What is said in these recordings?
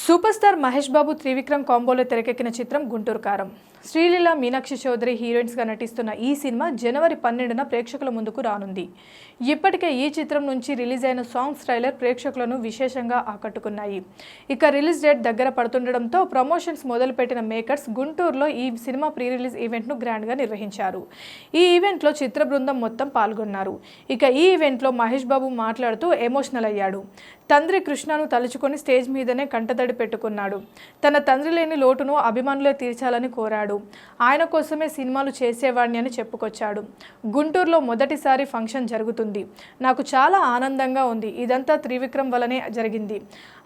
Super star Mahesh Babu Trivikram కాంబోలో తెరకెక్కిన చిత్రం గుంటూరు కారం. శ్రీలీల, మీనాక్షి చౌదరి హీరోయిన్స్గా నటిస్తున్న ఈ సినిమా జనవరి 12న ప్రేక్షకుల ముందుకు రానుంది. ఇప్పటికే ఈ చిత్రం నుంచి రిలీజ్ అయిన సాంగ్స్ ట్రైలర్ ప్రేక్షకులను విశేషంగా ఆకట్టుకున్నాయి. ఇక రిలీజ్ డేట్ దగ్గర పడుతుండటంతో ప్రమోషన్స్ మొదలుపెట్టిన మేకర్స్ గుంటూరులో ఈ సినిమా ప్రీ రిలీజ్ ఈవెంట్ను గ్రాండ్గా నిర్వహించారు. ఈ ఈవెంట్లో చిత్ర బృందం మొత్తం పాల్గొన్నారు. ఇక ఈ ఈవెంట్లో మహేష్ బాబు మాట్లాడుతూ ఎమోషనల్ అయ్యాడు. తండ్రి కృష్ణను తలుచుకొని స్టేజ్ మీదనే కంటతడి పెట్టుకున్నాడు. తన తండ్రి లేని లోటును అభిమానులే తీర్చాలని కోరాడు. ఆయన కోసమే సినిమాలు చేసేవాడిని అని చెప్పుకొచ్చాడు. గుంటూరులో మొదటిసారి ఫంక్షన్ జరుగుతుంది. నాకు చాలా ఆనందంగా ఉంది. ఇదంతా త్రివిక్రమ్ వల్లనే జరిగింది.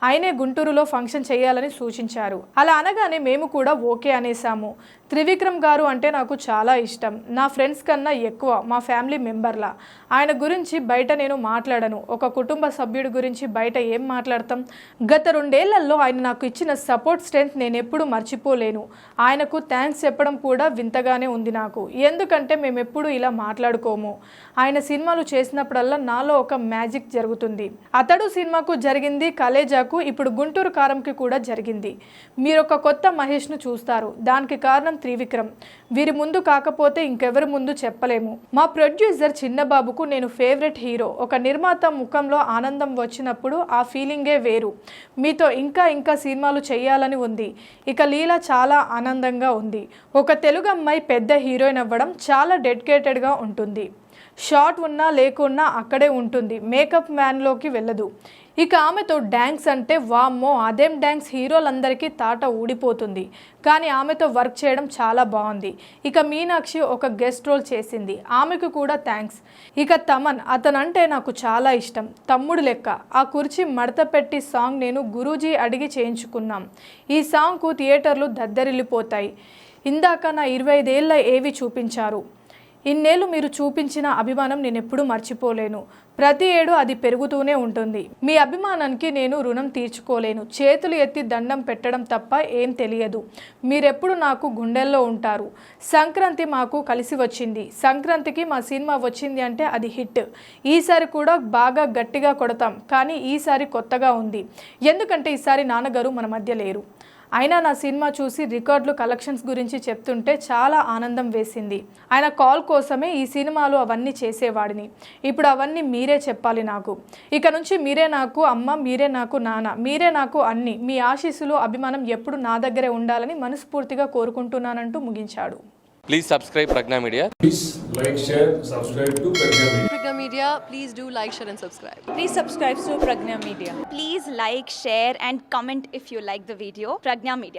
ఆయనే గుంటూరులో ఫంక్షన్ చేయాలని సూచించారు. అలా అనగానే మేము కూడా ఓకే అనేసాము. త్రివిక్రమ్ గారు అంటే నాకు చాలా ఇష్టం. నా ఫ్రెండ్స్ కన్నా ఎక్కువ మా ఫ్యామిలీ మెంబర్లా. ఆయన గురించి బయట నేను మాట్లాడను. ఒక కుటుంబ సభ్యుడి గురించి బయట ఏం మాట్లాడతాం? గత 2 ఏళ్లలో ఆయన నాకు ఇచ్చిన సపోర్ట్ స్ట్రెంత్ నేను ఎప్పుడు మర్చిపోలేను. ఆయనకు థ్యాంక్స్ చెప్పడం కూడా వింతగానే ఉంది నాకు. ఎందుకంటే మేమెప్పుడు ఇలా మాట్లాడుకోము. ఆయన సినిమాలు చేసినప్పుడల్లా నాలో ఒక మ్యాజిక్ జరుగుతుంది. అతడు సినిమాకు జరిగింది, కలేజాకు, ఇప్పుడు గుంటూరు కారంకి కూడా జరిగింది. మీరు ఒక కొత్త మహేష్ను చూస్తారు. దానికి కారణం త్రివిక్రమ్. వీరి ముందు కాకపోతే ఇంకెవరి ముందు చెప్పలేము. మా ప్రొడ్యూసర్ చిన్నబాబుకు నేను ఫేవరెట్ హీరో. ఒక నిర్మాత ముఖంలో ఆనందం వచ్చినప్పుడు ఆ ఫీలింగే వేరు. మీతో ఇంకా సినిమాలు చేయాలని ఉంది. ఇక లీల చాలా ఆనందంగా ఉంది. ఒక తెలుగు అమ్మాయి పెద్ద హీరోయిన్ అవ్వడం చాలా డెడికేటెడ్గా ఉంటుంది. షార్ట్ ఉన్నా లేకున్నా అక్కడే ఉంటుంది. మేకప్ మ్యాన్లోకి వెళ్ళదు. ఇక ఆమెతో డ్యాన్స్ అంటే వామ్మో, అదేం డ్యాన్స్, హీరోలందరికీ తాట ఊడిపోతుంది. కానీ ఆమెతో వర్క్ చేయడం చాలా బాగుంది. ఇక మీనాక్షి ఒక గెస్ట్ రోల్ చేసింది. ఆమెకు కూడా థ్యాంక్స్. ఇక తమన్, అతనంటే నాకు చాలా ఇష్టం. తమ్ముడు లెక్క. ఆ కుర్చీ మడత పెట్టి సాంగ్ నేను గురూజీ అడిగి చేయించుకున్నాం. ఈ సాంగ్కు థియేటర్లు దద్దరిల్లిపోతాయి. ఇందాక నా 25 ఏళ్ళ ఏవి చూపించారు. ఇన్నేళ్ళు మీరు చూపించిన అభిమానం నేను ఎప్పుడూ మర్చిపోలేను. ప్రతి ఏడు అది పెరుగుతూనే ఉంటుంది. మీ అభిమానానికి నేను రుణం తీర్చుకోలేను. చేతులు ఎత్తి దండం పెట్టడం తప్ప ఏం తెలియదు. మీరెప్పుడు నాకు గుండెల్లో ఉంటారు. సంక్రాంతి మాకు కలిసి వచ్చింది. సంక్రాంతికి మా సినిమా వచ్చింది అంటే అది హిట్. ఈసారి కూడా బాగా గట్టిగా కొడతాం. కానీ ఈసారి కొత్తగా ఉంది. ఎందుకంటే ఈసారి నాన్నగారు మన మధ్య లేరు. అయినా నా సినిమా చూసి రికార్డులు, కలెక్షన్స్ గురించి చెప్తుంటే చాలా ఆనందం వేసింది. ఆయన కాల్ కోసమే ఈ సినిమాలు అవన్నీ చేసేవాడిని. ఇప్పుడు అవన్నీ మీరే చెప్పాలి నాకు. ఇక నుంచి మీరే నాకు అమ్మ, మీరే నాకు నాన్న, మీరే నాకు అన్ని. మీ ఆశీస్సులు, అభిమానం ఎప్పుడు నా దగ్గరే ఉండాలని మనస్ఫూర్తిగా కోరుకుంటున్నానంటూ ముగించాడు. Please subscribe Pragna Media. Please like, share, subscribe to Pragna Media. Pragna Media, please do like, share and subscribe. Please subscribe to Pragna Media. Please like, share and comment if you like the video. Pragna Media.